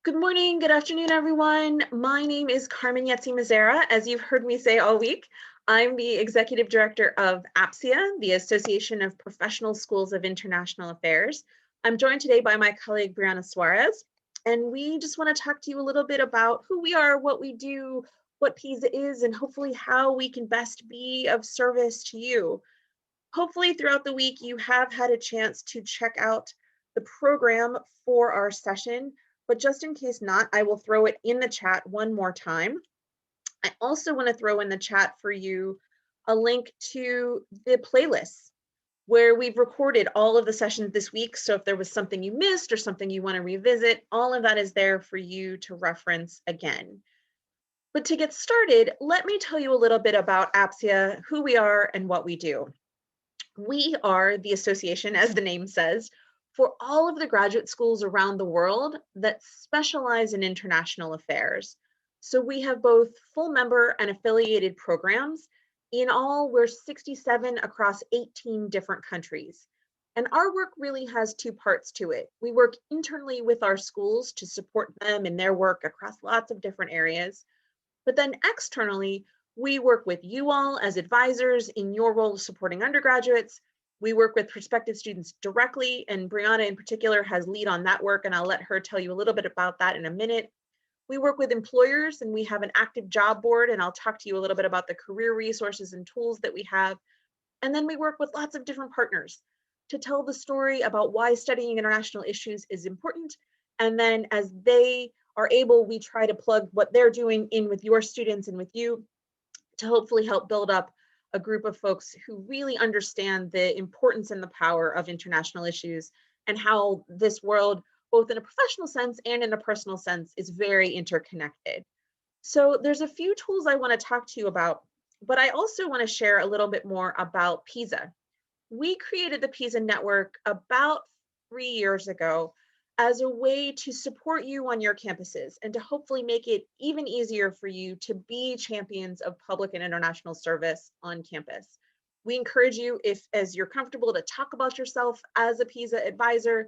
Good morning, good afternoon, everyone. My name is Carmen Yetzi Mazzara. As you've heard me say all week, I'm the Executive Director of APSIA, the Association of Professional Schools of International Affairs. I'm joined today by my colleague, Brianna Suarez, and we just want to talk to you a little bit about who we are, what we do, what PISA is, and hopefully how we can best be of service to you. Hopefully throughout the week, you have had a chance to check out the program for our session, but just in case not, I will throw it in the chat one more time. I also want to throw in the chat for you a link to the playlists where we've recorded all of the sessions this week. So if there was something you missed or something you want to revisit, all of that is there for you to reference again. But to get started, let me tell you a little bit about APSIA, who we are, and what we do. We are the association, as the name says, for all of the graduate schools around the world that specialize in international affairs. So we have both full member and affiliated programs. In all, we're 67 across 18 different countries. And our work really has two parts to it. We work internally with our schools to support them in their work across lots of different areas. But then externally, we work with you all as advisors in your role of supporting undergraduates. We work with prospective students directly, and Brianna in particular has lead on that work, and I'll let her tell you a little bit about that in a minute. We work with employers, and we have an active job board, and I'll talk to you a little bit about the career resources and tools that we have. And then we work with lots of different partners to tell the story about why studying international issues is important. And then as they are able, we try to plug what they're doing in with your students and with you to hopefully help build up a group of folks who really understand the importance and the power of international issues and how this world, both in a professional sense and in a personal sense, is very interconnected. So there's a few tools I want to talk to you about, but I also want to share a little bit more about PISA. We created the PISA Network about 3 years ago as a way to support you on your campuses and to hopefully make it even easier for you to be champions of public and international service on campus. We encourage you, if as you're comfortable, to talk about yourself as a PISA advisor.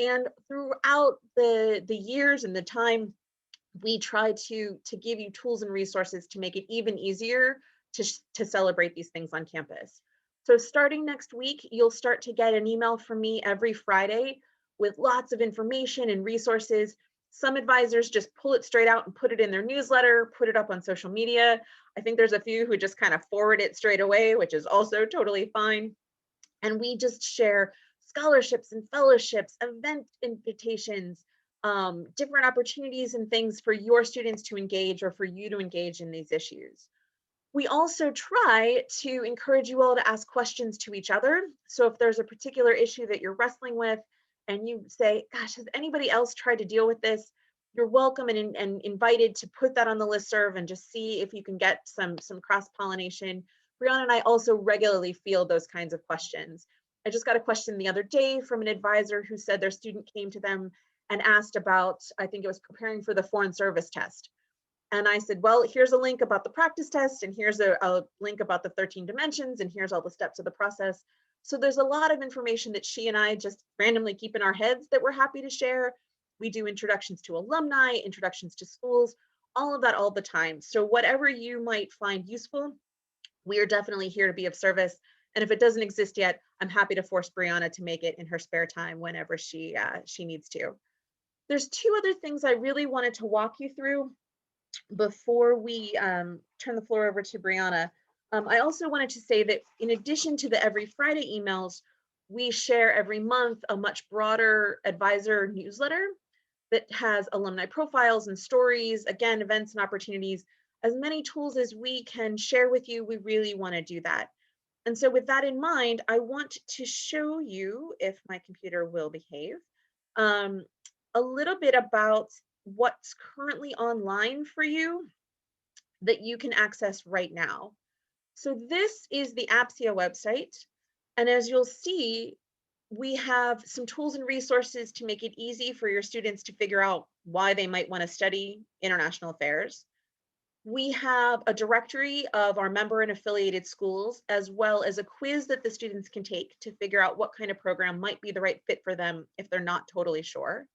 And throughout the years and the time, we try to give you tools and resources to make it even easier to celebrate these things on campus. So starting next week, you'll start to get an email from me every Friday with lots of information and resources. Some advisors just pull it straight out and put it in their newsletter, put it up on social media. I think there's a few who just kind of forward it straight away, which is also totally fine. And we just share scholarships and fellowships, event invitations, different opportunities and things for your students to engage or for you to engage in these issues. We also try to encourage you all to ask questions to each other. So if there's a particular issue that you're wrestling with and you say, gosh, has anybody else tried to deal with this? You're welcome and invited to put that on the listserv and just see if you can get some cross-pollination. Brianna and I also regularly field those kinds of questions. I just got a question the other day from an advisor who said their student came to them and asked about, I think it was preparing for the foreign service test. And I said, well, here's a link about the practice test, and here's a link about the 13 dimensions, and here's all the steps of the process. So there's a lot of information that she and I just randomly keep in our heads that we're happy to share. We do introductions to alumni, introductions to schools, all of that all the time. So whatever you might find useful, we are definitely here to be of service. And if it doesn't exist yet, I'm happy to force Brianna to make it in her spare time whenever she needs to. There's two other things I really wanted to walk you through before we turn the floor over to Brianna. I also wanted to say that in addition to the every Friday emails, we share every month a much broader advisor newsletter that has alumni profiles and stories, again, events and opportunities, as many tools as we can share with you. We really want to do that. And so with that in mind, I want to show you, if my computer will behave, um, a little bit about what's currently online for you that you can access right now. So this is the APSIA website. And as you'll see, we have some tools and resources to make it easy for your students to figure out why they might want to study international affairs. We have a directory of our member and affiliated schools, as well as a quiz that the students can take to figure out what kind of program might be the right fit for them if they're not totally sure.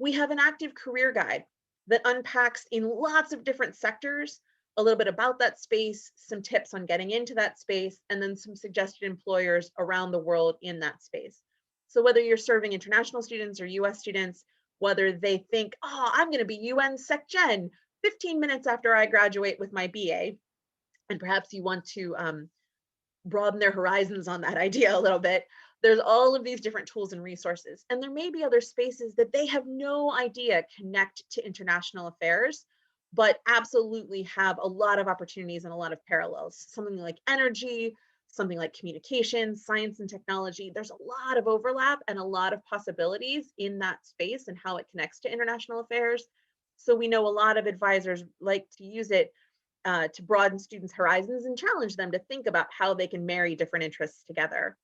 We have an active career guide that unpacks in lots of different sectors a little bit about that space, some tips on getting into that space, and then some suggested employers around the world in that space. So whether you're serving international students or US students, whether they think, oh, I'm going to be UN Sec Gen 15 minutes after I graduate with my BA, and perhaps you want to broaden their horizons on that idea a little bit. There's all of these different tools and resources. And there may be other spaces that they have no idea connect to international affairs, but absolutely have a lot of opportunities and a lot of parallels. Something like energy, something like communication, science and technology. There's a lot of overlap and a lot of possibilities in that space and how it connects to international affairs. So we know a lot of advisors like to use it to broaden students' horizons and challenge them to think about how they can marry different interests together.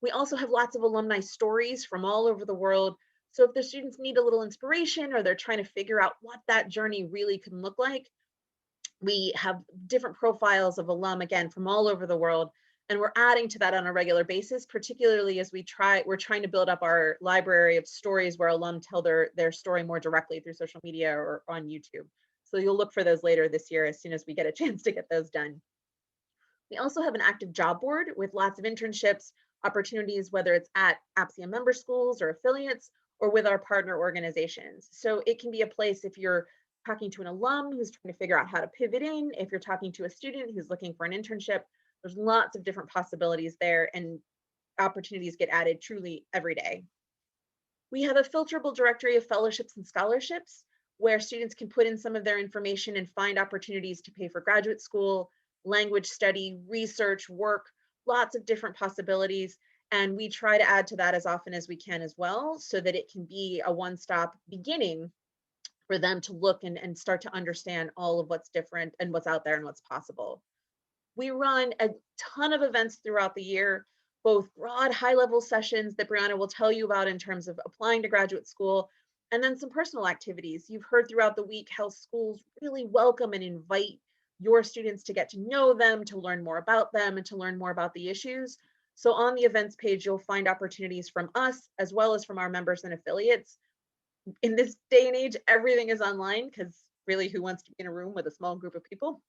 We also have lots of alumni stories from all over the world. So if the students need a little inspiration or they're trying to figure out what that journey really can look like, we have different profiles of alum, again, from all over the world. And we're adding to that on a regular basis, particularly as we're trying to build up our library of stories where alum tell their story more directly through social media or on YouTube. So you'll look for those later this year as soon as we get a chance to get those done. We also have an active job board with lots of internships, opportunities, whether it's at APSIA member schools or affiliates or with our partner organizations. So it can be a place if you're talking to an alum who's trying to figure out how to pivot in, if you're talking to a student who's looking for an internship, there's lots of different possibilities there and opportunities get added truly every day. We have a filterable directory of fellowships and scholarships where students can put in some of their information and find opportunities to pay for graduate school, language study, research, work, lots of different possibilities. And we try to add to that as often as we can as well, so that it can be a one-stop beginning for them to look and start to understand all of what's different and what's out there and what's possible. We run a ton of events throughout the year, both broad high-level sessions that Brianna will tell you about in terms of applying to graduate school, and then some personal activities. You've heard throughout the week how schools really welcome and invite your students to get to know them, to learn more about them, and to learn more about the issues. So on the events page, you'll find opportunities from us as well as from our members and affiliates. In this day and age, everything is online because really who wants to be in a room with a small group of people?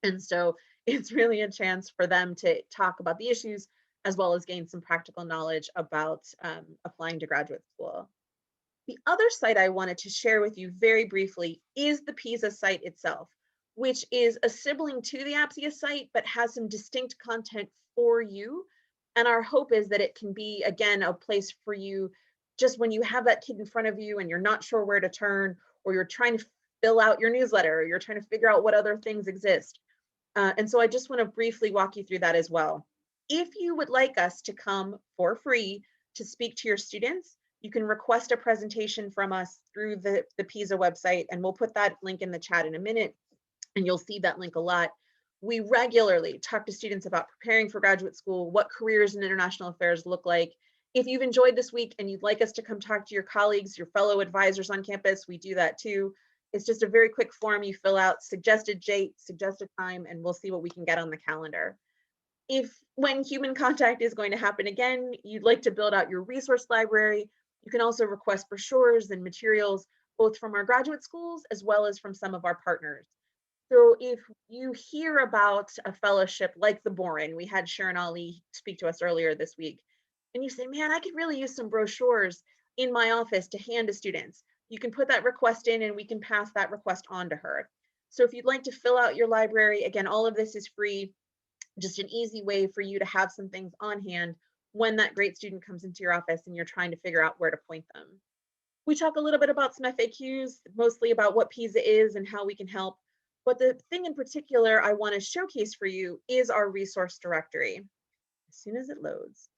And so it's really a chance for them to talk about the issues as well as gain some practical knowledge about applying to graduate school. The other site I wanted to share with you very briefly is the PISA site itself, which is a sibling to the APSIA site, but has some distinct content for you. And our hope is that it can be, again, a place for you just when you have that kid in front of you and you're not sure where to turn, or you're trying to fill out your newsletter, or you're trying to figure out what other things exist. And so I just want to briefly walk you through that as well. If you would like us to come for free to speak to your students, you can request a presentation from us through the PISA website, and we'll put that link in the chat in a minute, and you'll see that link a lot. We regularly talk to students about preparing for graduate school, what careers in international affairs look like. If you've enjoyed this week and you'd like us to come talk to your colleagues, your fellow advisors on campus, we do that too. It's just a very quick form you fill out, suggested date, suggested time, and we'll see what we can get on the calendar. If when human contact is going to happen again, you'd like to build out your resource library, you can also request brochures and materials, both from our graduate schools as well as from some of our partners. So if you hear about a fellowship like the Boren, we had Sharon Ali speak to us earlier this week, and you say, man, I could really use some brochures in my office to hand to students. You can put that request in and we can pass that request on to her. So if you'd like to fill out your library, again, all of this is free, just an easy way for you to have some things on hand when that great student comes into your office and you're trying to figure out where to point them. We talk a little bit about some FAQs, mostly about what PISA is and how we can help. But the thing in particular I want to showcase for you is our resource directory. As soon as it loads.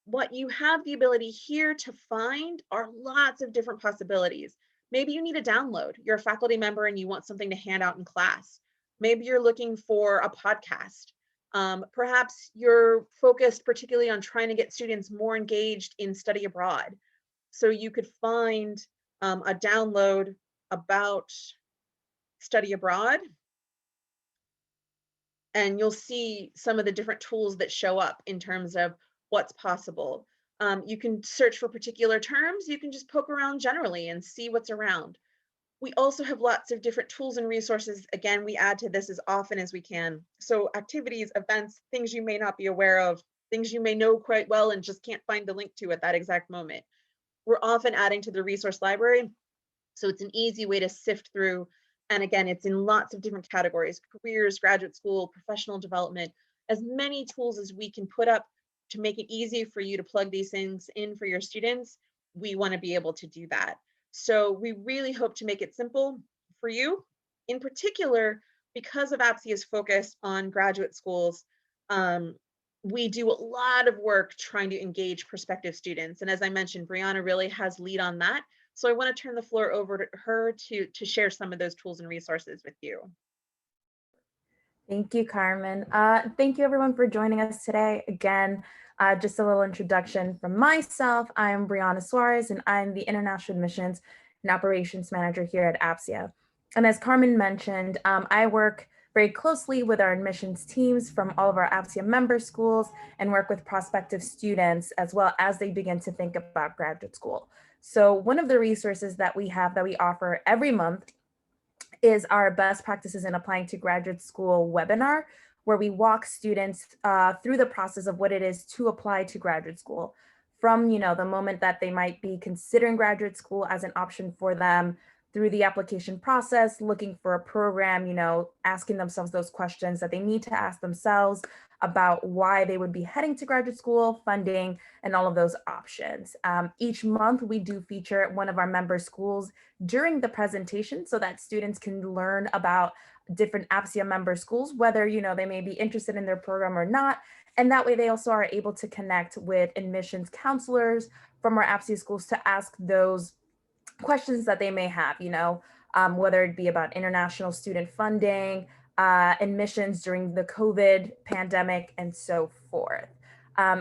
What you have the ability here to find are lots of different possibilities. Maybe you need a download. You're a faculty member and you want something to hand out in class. Maybe you're looking for a podcast. Perhaps you're focused particularly on trying to get students more engaged in study abroad. So you could find a download about study abroad, and you'll see some of the different tools that show up in terms of what's possible. You can search for particular terms. You can just poke around generally and see what's around. We also have lots of different tools and resources. Again, we add to this as often as we can. So activities, events, things you may not be aware of, things you may know quite well and just can't find the link to at that exact moment. We're often adding to the resource library. So it's an easy way to sift through. And again, it's in lots of different categories: careers, graduate school, professional development, as many tools as we can put up to make it easy for you to plug these things in for your students. We want to be able to do that. So we really hope to make it simple for you. In particular, because of APSIA's focus on graduate schools, we do a lot of work trying to engage prospective students. And as I mentioned, Brianna really has lead on that. So I want to turn the floor over to her to share some of those tools and resources with you. Thank you, Carmen. Thank you everyone for joining us today. Again, just a little introduction from myself. I'm Brianna Suarez, and I'm the International Admissions and Operations Manager here at APSIA. And as Carmen mentioned, I work very closely with our admissions teams from all of our APSIA member schools and work with prospective students as well as they begin to think about graduate school. So one of the resources that we have that we offer every month is our best practices in applying to graduate school webinar, where we walk students through the process of what it is to apply to graduate school, from the moment that they might be considering graduate school as an option for them, through the application process, looking for a program, asking themselves those questions that they need to ask themselves about why they would be heading to graduate school, funding, and all of those options. Each month, we do feature one of our member schools during the presentation so that students can learn about different APSIA member schools, whether they may be interested in their program or not. And that way they also are able to connect with admissions counselors from our APSIA schools to ask those questions that they may have, whether it be about international student funding, admissions during the COVID pandemic, and so forth.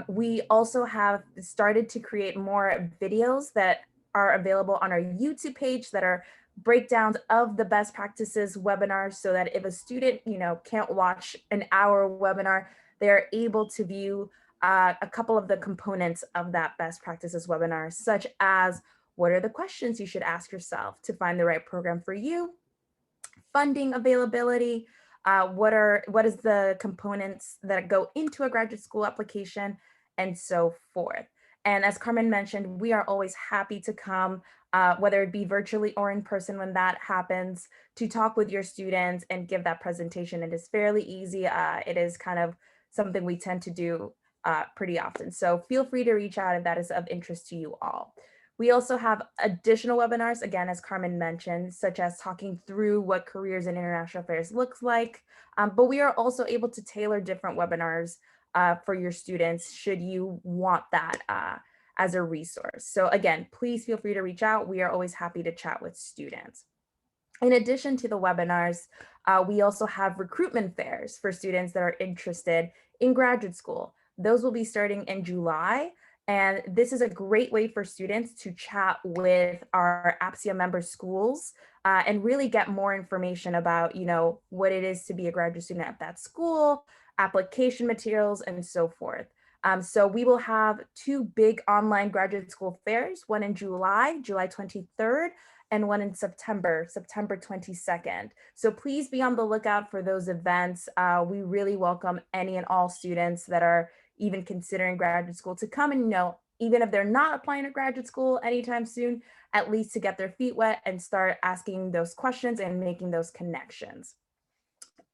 We also have started to create more videos that are available on our YouTube page that are breakdowns of the best practices webinars, so that if a student, can't watch an hour webinar, they're able to view a couple of the components of that best practices webinar, such as what are the questions you should ask yourself to find the right program for you, funding availability, what is the components that go into a graduate school application, and so forth. And as Carmen mentioned, we are always happy to come, whether it be virtually or in person when that happens, to talk with your students and give that presentation. It is fairly easy. It is kind of something we tend to do pretty often. So feel free to reach out if that is of interest to you all. We also have additional webinars, again, as Carmen mentioned, such as talking through what careers in international affairs looks like. But we are also able to tailor different webinars for your students should you want that as a resource. So again, please feel free to reach out. We are always happy to chat with students. In addition to the webinars, we also have recruitment fairs for students that are interested in graduate school. Those will be starting in July. And this is a great way for students to chat with our APSIA member schools and really get more information about, what it is to be a graduate student at that school, application materials, and so forth. So we will have two big online graduate school fairs, one in July 23rd, and one in September 22nd. So please be on the lookout for those events. We really welcome any and all students that are even considering graduate school to come and, even if they're not applying to graduate school anytime soon, at least to get their feet wet and start asking those questions and making those connections.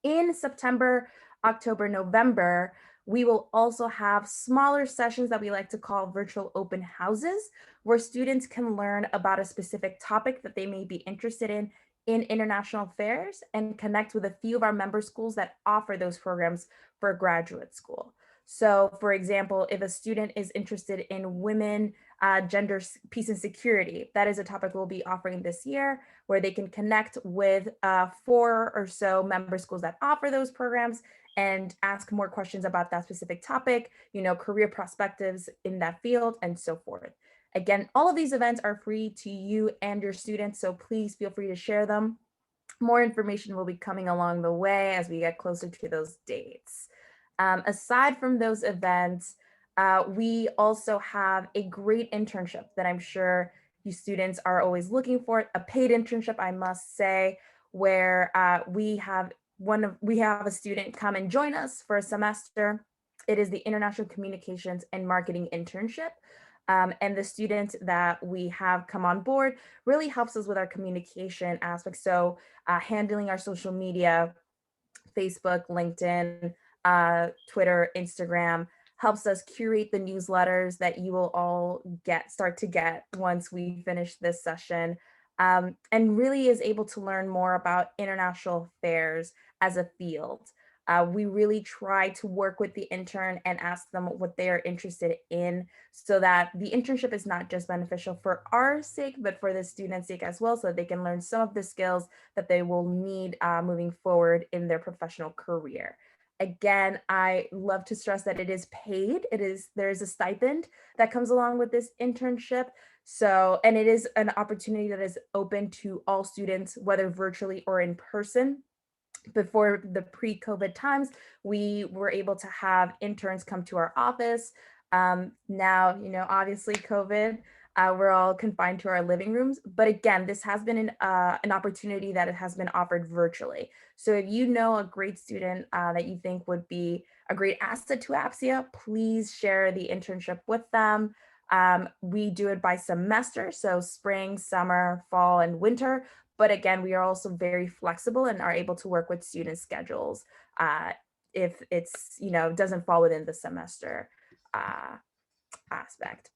In September, October, November, we will also have smaller sessions that we like to call virtual open houses, where students can learn about a specific topic that they may be interested in international affairs and connect with a few of our member schools that offer those programs for graduate school. So for example, if a student is interested in women, gender, peace and security, that is a topic we'll be offering this year, where they can connect with 4 or so member schools that offer those programs and ask more questions about that specific topic, career perspectives in that field, and so forth. Again, all of these events are free to you and your students, so please feel free to share them. More information will be coming along the way as we get closer to those dates. Aside from those events, We also have a great internship that I'm sure you students are always looking for, a paid internship, I must say, where we have a student come and join us for a semester. It is the International Communications and Marketing Internship. And the student that we have come on board really helps us with our communication aspects. So handling our social media, Facebook, LinkedIn, Twitter, Instagram, helps us curate the newsletters that you will all start to get once we finish this session, and really is able to learn more about international affairs as a field. We really try to work with the intern and ask them what they are interested in, so that the internship is not just beneficial for our sake, but for the students' sake as well, so that they can learn some of the skills that they will need moving forward in their professional career. Again, I love to stress that it is paid. There is a stipend that comes along with this internship. So, and it is an opportunity that is open to all students, whether virtually or in person. Before the pre-COVID times, we were able to have interns come to our office. Now, obviously COVID, we're all confined to our living rooms. But again, this has been an opportunity that it has been offered virtually. So if you know a great student that you think would be a great asset to APSIA, please share the internship with them. We do it by semester, so spring, summer, fall, and winter. But again, we are also very flexible and are able to work with student schedules if it's, doesn't fall within the semester uh, aspect.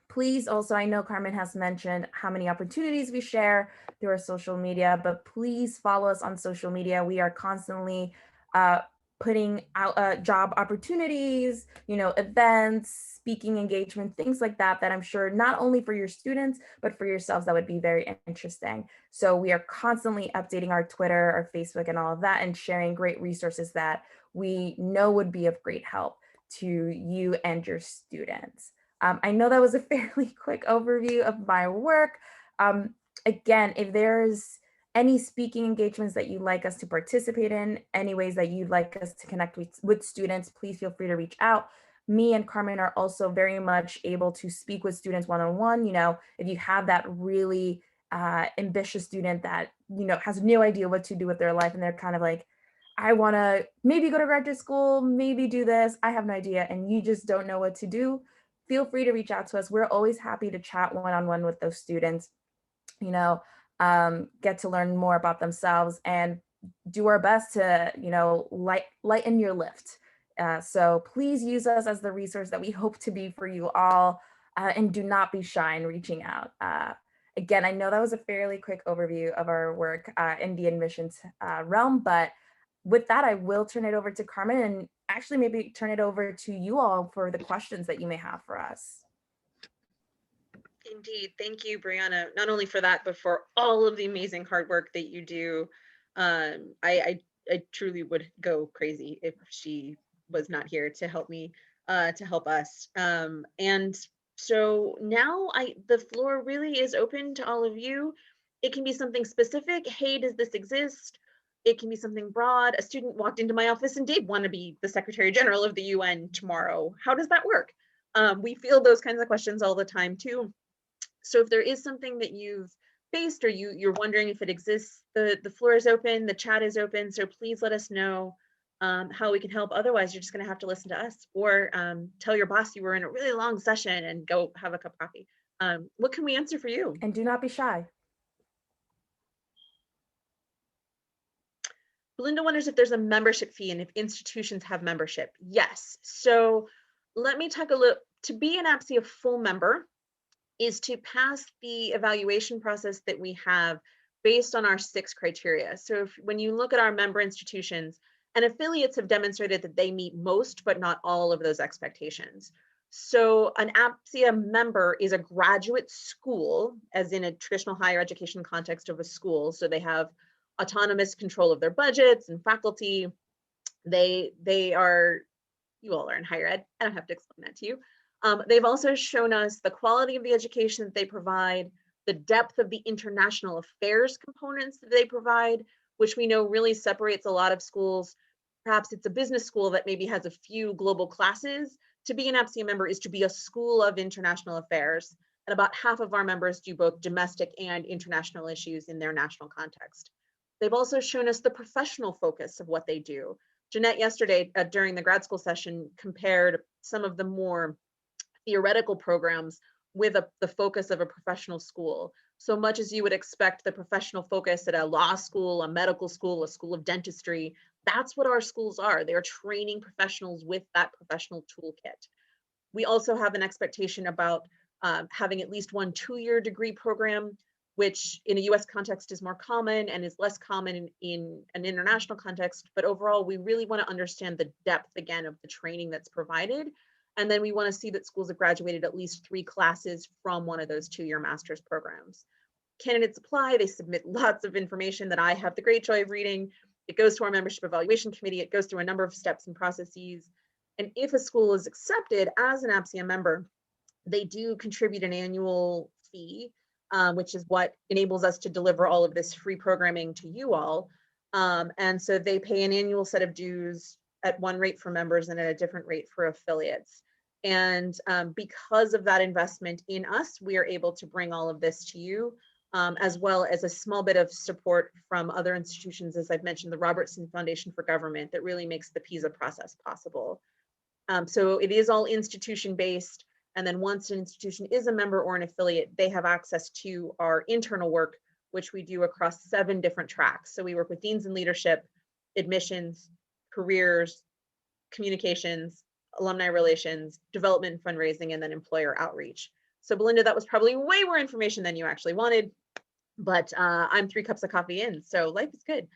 Please also, I know Carmen has mentioned how many opportunities we share through our social media, but please follow us on social media. We are constantly putting out job opportunities, events, speaking engagement, things like that, that I'm sure not only for your students, but for yourselves, that would be very interesting. So we are constantly updating our Twitter, our Facebook, and all of that, and sharing great resources that we know would be of great help to you and your students. I know that was a fairly quick overview of my work. Again, if there's any speaking engagements that you'd like us to participate in, any ways that you'd like us to connect with students, please feel free to reach out. Me and Carmen are also very much able to speak with students one-on-one. If you have that really ambitious student that, has no idea what to do with their life, and they're kind of like, I want to maybe go to graduate school, maybe do this, I have no idea, and you just don't know what to do, feel free to reach out to us. We're always happy to chat one-on-one with those students, get to learn more about themselves and do our best to, lighten your lift. So please use us as the resource that we hope to be for you all, and do not be shy in reaching out. Again, I know that was a fairly quick overview of our work in the admissions realm, but with that, I will turn it over to Carmen and actually maybe turn it over to you all for the questions that you may have for us. Indeed. Thank you, Brianna, not only for that, but for all of the amazing hard work that you do. I truly would go crazy if she was not here to help me, to help us. And so now the floor really is open to all of you. It can be something specific. Hey, does this exist? It can be something broad. A student walked into my office and did want to be the Secretary General of the UN tomorrow. How does that work? We field those kinds of questions all the time too. So if there is something that you've faced, or you're wondering if it exists, the floor is open, the chat is open. So please let us know how we can help. Otherwise, you're just going to have to listen to us, or tell your boss you were in a really long session and go have a cup of coffee. What can we answer for you? And do not be shy. Belinda wonders if there's a membership fee and if institutions have membership. Yes. So let me talk a little. To be an APSIA full member is to pass the evaluation process that we have based on our 6 criteria. So when you look at our member institutions, and affiliates have demonstrated that they meet most, but not all of those expectations. So an APSIA member is a graduate school, as in a traditional higher education context of a school. So they have autonomous control of their budgets and faculty. They are, you all are in higher ed, I don't have to explain that to you. They've also shown us the quality of the education that they provide, the depth of the international affairs components that they provide, which we know really separates a lot of schools. Perhaps it's a business school that maybe has a few global classes, To be an APSIA member is to be a school of international affairs, and about half of our members do both domestic and international issues in their national context. They've also shown us the professional focus of what they do. Jeanette yesterday during the grad school session compared some of the more theoretical programs with the focus of a professional school. So much as you would expect the professional focus at a law school, a medical school, a school of dentistry, that's what our schools are. They are training professionals with that professional toolkit. We also have an expectation about having at least one 2-year degree program, which in a US context is more common and is less common in an international context. But overall, we really want to understand the depth again of the training that's provided. And then we want to see that schools have graduated at least 3 classes from one of those 2-year master's programs. Candidates apply, they submit lots of information that I have the great joy of reading. It goes to our membership evaluation committee. It goes through a number of steps and processes. And if a school is accepted as an APSIA member, they do contribute an annual fee, which is what enables us to deliver all of this free programming to you all. And so they pay an annual set of dues at one rate for members and at a different rate for affiliates. And because of that investment in us, we are able to bring all of this to you, as well as a small bit of support from other institutions, as I've mentioned, the Robertson Foundation for Government, that really makes the PISA process possible. So it is all institution-based. And then once an institution is a member or an affiliate, they have access to our internal work, which we do across 7 different tracks. So we work with deans and leadership, admissions, careers, communications, alumni relations, development and fundraising, and then employer outreach. So Belinda, that was probably way more information than you actually wanted, but I'm 3 cups of coffee in, so life is good.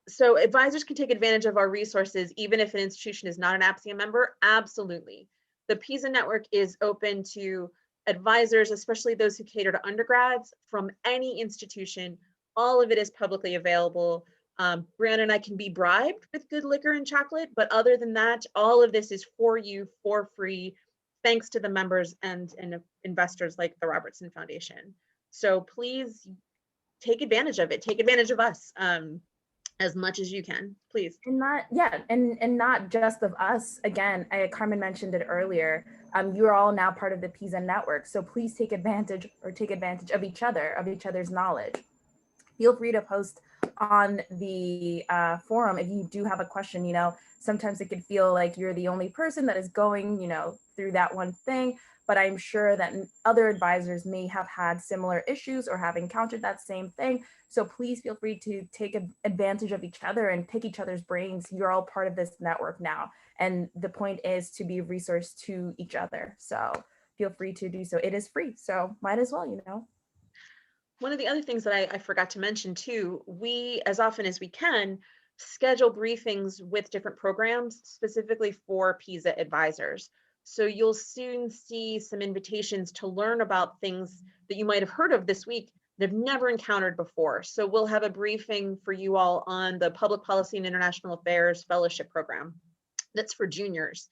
So advisors can take advantage of our resources even if an institution is not an APSIA member. Absolutely. The PISA Network is open to advisors, especially those who cater to undergrads from any institution. All of it is publicly available. Brianna and I can be bribed with good liquor and chocolate, but other than that, all of this is for you for free, thanks to the members and investors like the Robertson Foundation. So please take advantage of it. Take advantage of us. As much as you can, please. And not just of us. Again, Carmen mentioned it earlier. You are all now part of the PISA network, so please take advantage of each other, of each other's knowledge. Feel free to post on the forum if you do have a question. You know, sometimes it can feel like you're the only person that is going, you know, through that one thing. But I'm sure that other advisors may have had similar issues or have encountered that same thing. So please feel free to take advantage of each other and pick each other's brains. You're all part of this network now. And the point is to be a resource to each other. So feel free to do so. It is free, so might as well, you know. One of the other things that I forgot to mention too, we, as often as we can, schedule briefings with different programs specifically for PISA advisors. So you'll soon see some invitations to learn about things that you might have heard of this week that have never encountered before. So we'll have a briefing for you all on the Public Policy and International Affairs Fellowship Program. That's for juniors.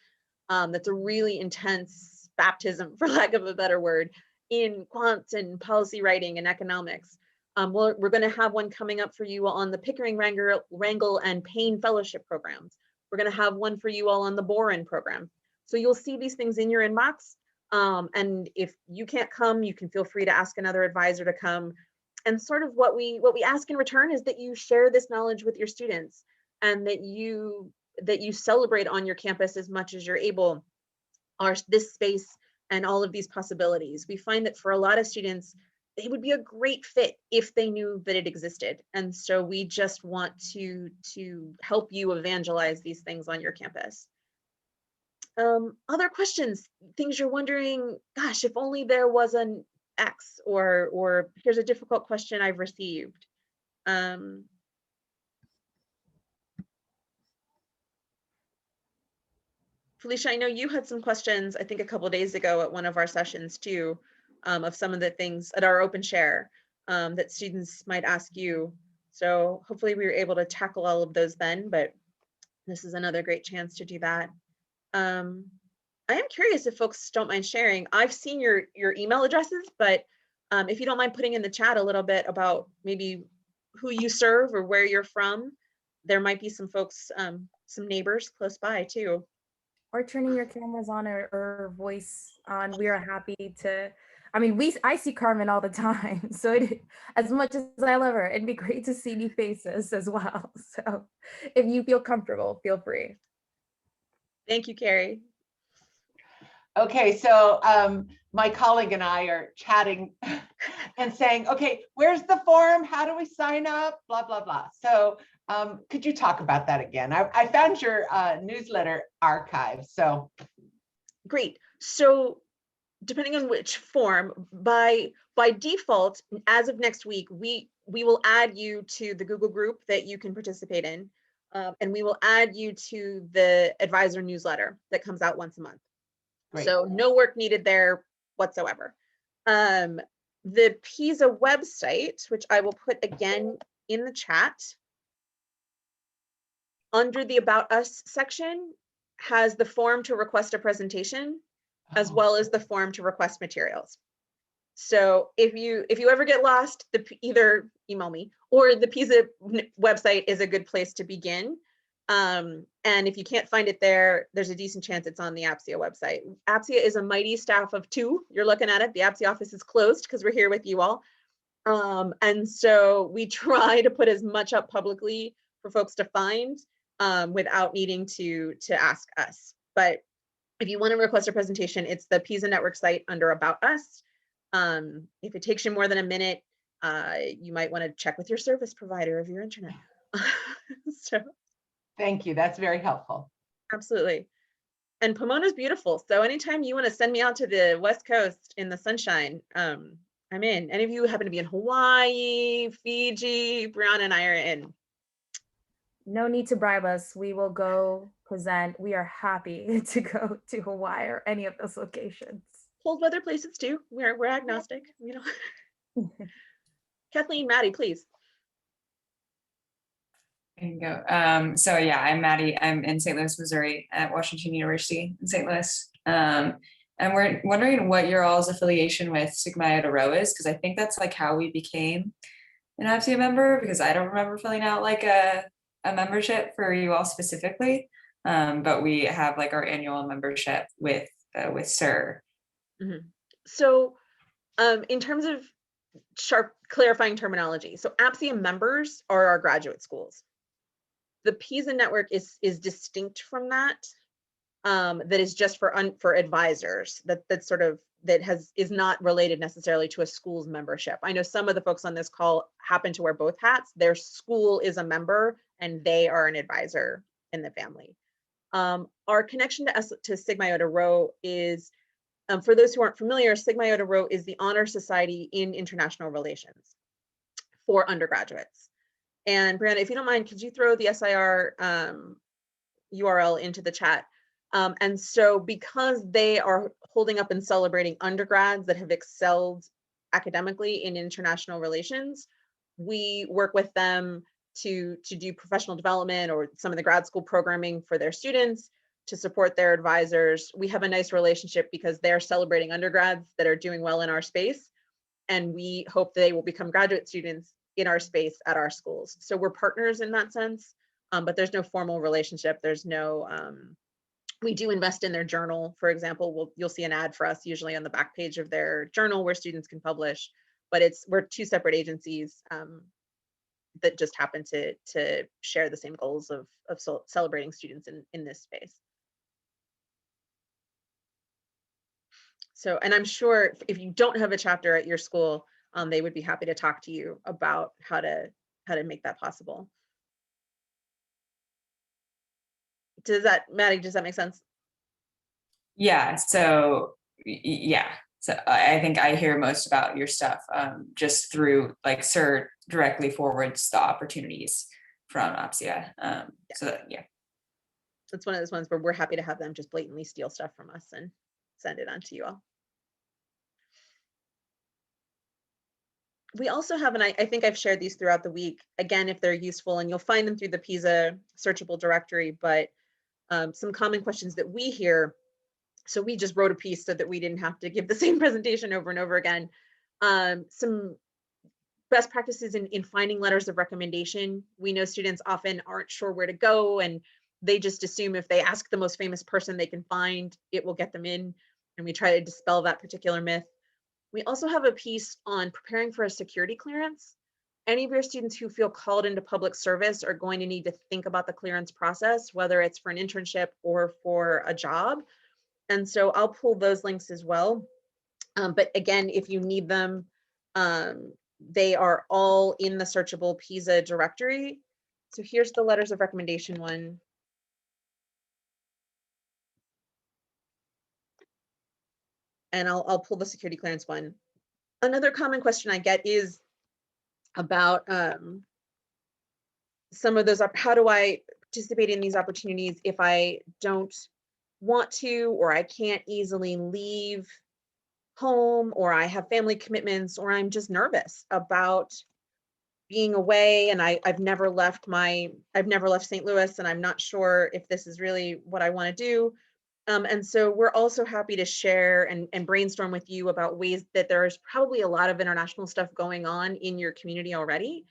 That's a really intense baptism, for lack of a better word, in quant and policy writing and economics. We're going to have one coming up for you on the Pickering, Wrangell, and Payne Fellowship programs. We're going to have one for you all on the Boren program. So you'll see these things in your inbox. And if you can't come, you can feel free to ask another advisor to come. And sort of what we ask in return is that you share this knowledge with your students, and that you celebrate on your campus as much as you're able this space and all of these possibilities. We find that for a lot of students, they would be a great fit if they knew that it existed. And so we just want to help you evangelize these things on your campus. Other questions, things you're wondering, gosh, if only there was an X, or here's a difficult question I've received. Felicia, I know you had some questions, I think a couple of days ago at one of our sessions too, of some of the things at our open share that students might ask you. So hopefully we were able to tackle all of those then, but this is another great chance to do that. I am curious if folks don't mind sharing. I've seen your email addresses, but if you don't mind putting in the chat a little bit about maybe who you serve or where you're from, there might be some folks, some neighbors close by too. or turning your cameras on or voice on. We are happy to, I mean, I see Carmen all the time. So as much as I love her, it'd be great to see new faces as well. So if you feel comfortable, feel free. Thank you, Carrie. Okay, so my colleague and I are chatting and saying, okay, where's the form? How do we sign up? Blah, blah, blah. So could you talk about that again? I found your newsletter archive, so. Great. So depending on which form, by default, as of next week, we will add you to the Google group that you can participate in. And we will add you to the advisor newsletter that comes out once a month. Great. So no work needed there whatsoever. The PISA website, which I will put again in the chat, under the About Us section, has the form to request a presentation, as well as the form to request materials. So if you ever get lost, either email me, or the PISA website is a good place to begin. And if you can't find it there, there's a decent chance it's on the APSIA website. APSIA is a mighty staff of 2. You're looking at it. The APSIA office is closed because we're here with you all. And so we try to put as much up publicly for folks to find without needing to ask us. But if you want to request a presentation, it's the PISA Network site under About Us. If it takes you more than a minute, you might want to check with your service provider of your internet. So, thank you. That's very helpful. Absolutely. And Pomona's beautiful. So anytime you want to send me out to the West Coast in the sunshine, I'm in. Any of you happen to be in Hawaii, Fiji, Brianna and I are in. No need to bribe us. We will go present. We are happy to go to Hawaii or any of those locations. Cold weather places too. We're agnostic. You know. Kathleen, Maddie, please. There you go. So yeah, I'm Maddie. I'm in St. Louis, Missouri at Washington University in St. Louis. And we're wondering what your all's affiliation with Sigma Iota Rho is, because I think that's like how we became an APSIA member, because I don't remember filling out like a membership for you all specifically. But we have like our annual membership with SIR. Mm-hmm. So in terms of clarifying terminology, so APSIA members are our graduate schools. The PISA network is distinct from that. That is just for advisors. Is not related necessarily to a school's membership. I know some of the folks on this call happen to wear both hats. Their school is a member and they are an advisor in the family. Our connection to Sigma Iota Rho is, for those who aren't familiar, Sigma Iota Rho is the honor society in international relations for undergraduates. And Brianna, if you don't mind, could you throw the SIR URL into the chat? And so because they are holding up and celebrating undergrads that have excelled academically in international relations, we work with them to do professional development or some of the grad school programming for their students, to support their advisors. We have a nice relationship because they're celebrating undergrads that are doing well in our space. And we hope they will become graduate students in our space at our schools. So we're partners in that sense, but there's no formal relationship. There's no, we do invest in their journal. For example, you'll see an ad for us usually on the back page of their journal where students can publish, but we're 2 separate agencies that just happen to share the same goals of celebrating students in this space. So, and I'm sure if you don't have a chapter at your school, they would be happy to talk to you about how to make that possible. Maddie, does that make sense? Yeah. So yeah. So I think I hear most about your stuff just through like SIR directly forwards the opportunities from APSIA. So yeah. It's one of those ones where we're happy to have them just blatantly steal stuff from us and send it on to you all. We also have, and I think I've shared these throughout the week, again, if they're useful, and you'll find them through the PISA searchable directory, but some common questions that we hear. So we just wrote a piece so that we didn't have to give the same presentation over and over again. Some best practices in finding letters of recommendation. We know students often aren't sure where to go, and they just assume if they ask the most famous person they can find, it will get them in. And we try to dispel that particular myth. We also have a piece on preparing for a security clearance. Any of your students who feel called into public service are going to need to think about the clearance process, whether it's for an internship or for a job. And so I'll pull those links as well. But again, if you need them, they are all in the searchable PISA directory. So here's the letters of recommendation one. And I'll pull the security clearance one. Another common question I get is about some of those, how do I participate in these opportunities if I don't want to, or I can't easily leave home, or I have family commitments, or I'm just nervous about being away and I've never left St. Louis and I'm not sure if this is really what I want to do. And so we're also happy to share and brainstorm with you about ways that there's probably a lot of international stuff going on in your community already.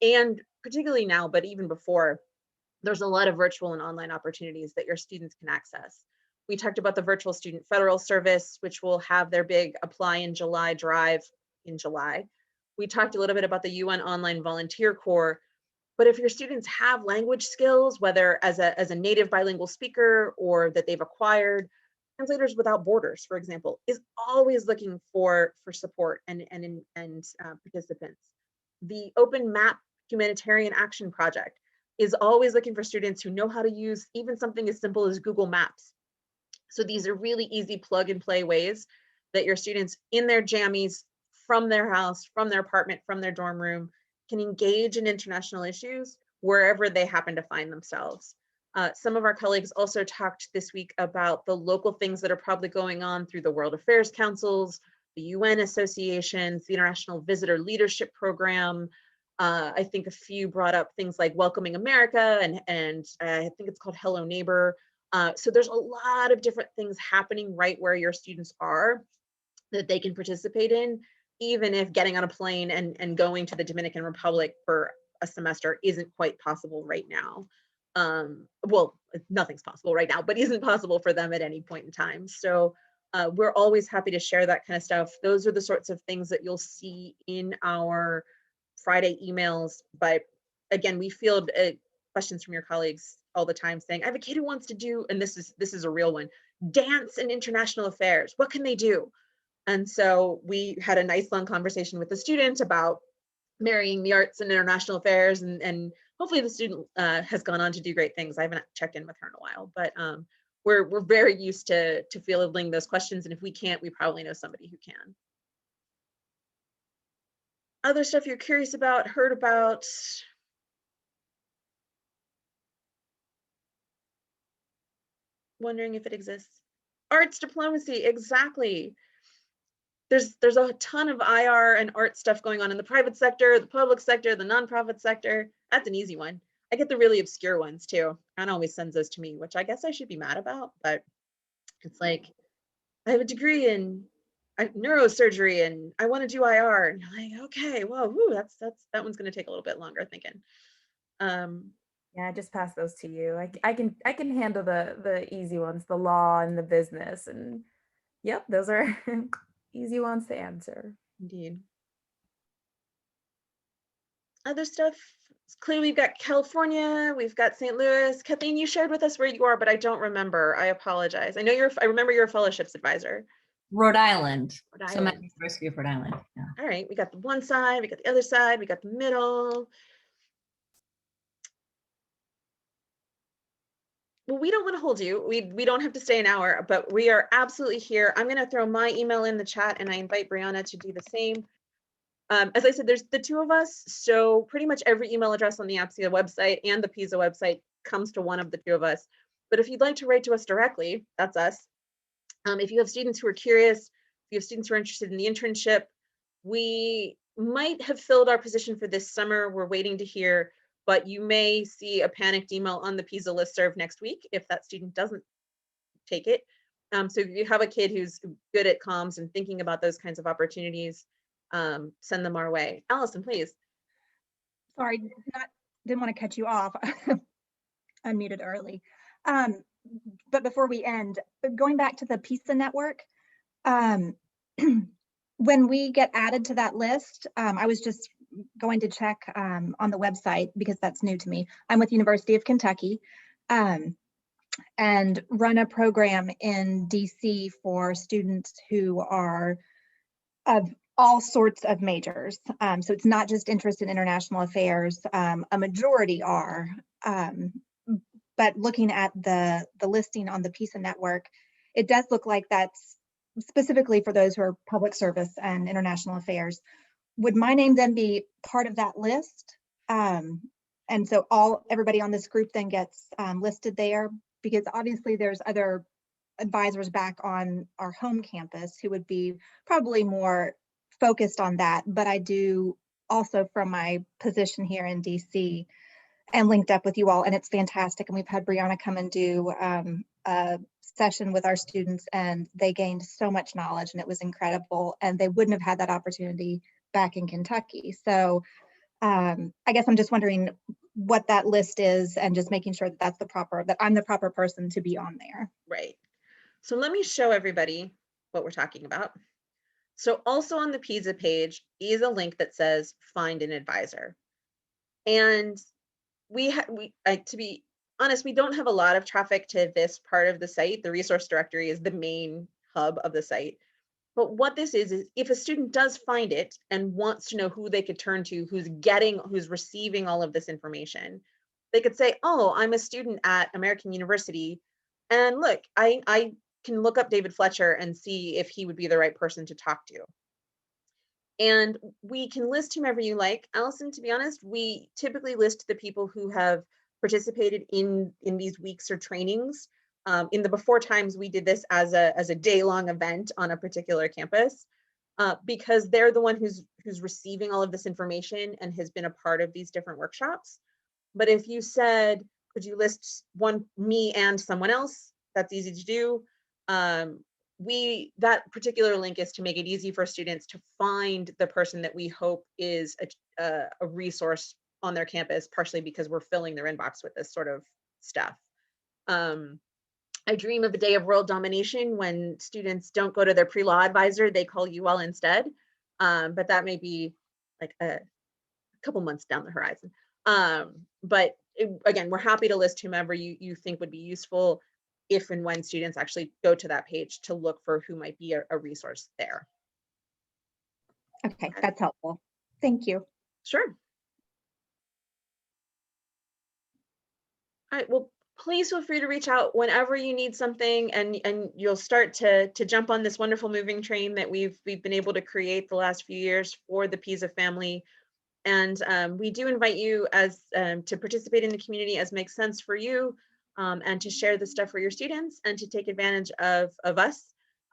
And particularly now, but even before, there's a lot of virtual and online opportunities that your students can access. We talked about the Virtual Student Federal Service, which will have their big Apply in July drive in July. We talked a little bit about the UN Online Volunteer Corps, but if your students have language skills, whether as a native bilingual speaker or that they've acquired, Translators Without Borders, for example, is always looking for support and participants. The Open Map Humanitarian Action Project is always looking for students who know how to use even something as simple as Google Maps. So these are really easy plug and play ways that your students in their jammies, from their house, from their apartment, from their dorm room, can engage in international issues wherever they happen to find themselves. Some of our colleagues also talked this week about the local things that are probably going on through the World Affairs Councils, the UN associations, the International Visitor Leadership Program. I think a few brought up things like Welcoming America and I think it's called Hello Neighbor. So there's a lot of different things happening right where your students are that they can participate in, even if getting on a plane and going to the Dominican Republic for a semester isn't quite possible right now. Well, nothing's possible right now, but isn't possible for them at any point in time. So we're always happy to share that kind of stuff. Those are the sorts of things that you'll see in our Friday emails. But again, we field questions from your colleagues all the time saying, I have a kid who wants to do, and this is a real one, dance and international affairs. What can they do? And so we had a nice long conversation with the student about marrying the arts and international affairs, and hopefully the student has gone on to do great things. I haven't checked in with her in a while, but we're very used to fielding those questions, and if we can't, we probably know somebody who can. Other stuff you're curious about, heard about? Wondering if it exists. Arts diplomacy, exactly. There's a ton of IR and art stuff going on in the private sector, the public sector, the nonprofit sector. That's an easy one. I get the really obscure ones too. Anna always sends those to me, which I guess I should be mad about, but it's like, I have a degree in neurosurgery and I want to do IR. And you're like, okay, well, whoo, that one's going to take a little bit longer thinking. Yeah, I just pass those to you. I can handle the easy ones, the law and the business, and yep, those are easy ones to answer. Indeed. Other stuff, clearly we've got California, we've got St. Louis. Kathleen, you shared with us where you are, but I don't remember. I apologize. I remember you're a fellowships advisor. Rhode Island. Rhode So I'm at Island. the University of Rhode Island. Yeah. All right, we got the one side, we got the other side, we got the middle. Well, we don't want to hold you. We don't have to stay an hour, but we are absolutely here. I'm going to throw my email in the chat and I invite Brianna to do the same. As I said, there's the two of us. So pretty much every email address on the APSIA website and the PISA website comes to one of the two of us. But if you'd like to write to us directly, that's us. If you have students who are curious, if you have students who are interested in the internship, we might have filled our position for this summer. We're waiting to hear, but you may see a panicked email on the PISA listserv next week if that student doesn't take it. So if you have a kid who's good at comms and thinking about those kinds of opportunities, send them our way. Allison, please. Sorry, didn't want to cut you off. Unmuted early. But before we end, going back to the PISA Network, when we get added to that list, I was just going to check on the website because that's new to me. I'm with University of Kentucky and run a program in DC for students who are of all sorts of majors. So it's not just interest in international affairs. A majority are. But looking at the listing on the PISA Network, it does look like that's specifically for those who are public service and international affairs. Would my name then be part of that list? And so everybody on this group then gets listed there, because obviously there's other advisors back on our home campus who would be probably more focused on that. But I do also, from my position here in DC, and linked up with you all, and it's fantastic. And we've had Brianna come and do a session with our students, and they gained so much knowledge, and it was incredible. And they wouldn't have had that opportunity back in Kentucky. So I guess I'm just wondering what that list is, and just making sure that that I'm the proper person to be on there. Right. So let me show everybody what we're talking about. So also on the PISA page is a link that says find an advisor. And to be honest, we don't have a lot of traffic to this part of the site. The resource directory is the main hub of the site. But what this is if a student does find it and wants to know who they could turn to, who's receiving all of this information, they could say, oh, I'm a student at American University. And look, I can look up David Fletcher and see if he would be the right person to talk to. And we can list whomever you like. Allison, to be honest, we typically list the people who have participated in these weeks or trainings. In the before times, we did this as a day-long event on a particular campus because they're the one who's receiving all of this information and has been a part of these different workshops. But if you said, could you list me and someone else, that's easy to do. That particular link is to make it easy for students to find the person that we hope is a resource on their campus, partially because we're filling their inbox with this sort of stuff. I dream of a day of world domination when students don't go to their pre-law advisor, they call you all instead. But that may be like a couple months down the horizon. But again, we're happy to list whomever you think would be useful if and when students actually go to that page to look for who might be a resource there. Okay, that's helpful. Thank you. Sure. All right, well, please feel free to reach out whenever you need something, and you'll start to jump on this wonderful moving train that we've been able to create the last few years for the PISA family. And we do invite you to participate in the community as makes sense for you, and to share the stuff for your students, and to take advantage of us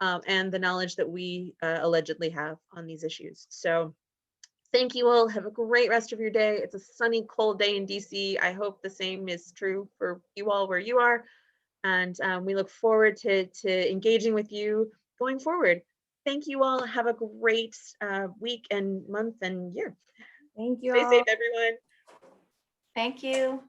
and the knowledge that we allegedly have on these issues. So thank you all. Have a great rest of your day. It's a sunny, cold day in DC. I hope the same is true for you all where you are. And we look forward to engaging with you going forward. Thank you all. Have a great week and month and year. Thank you Stay all. safe, everyone. Thank you.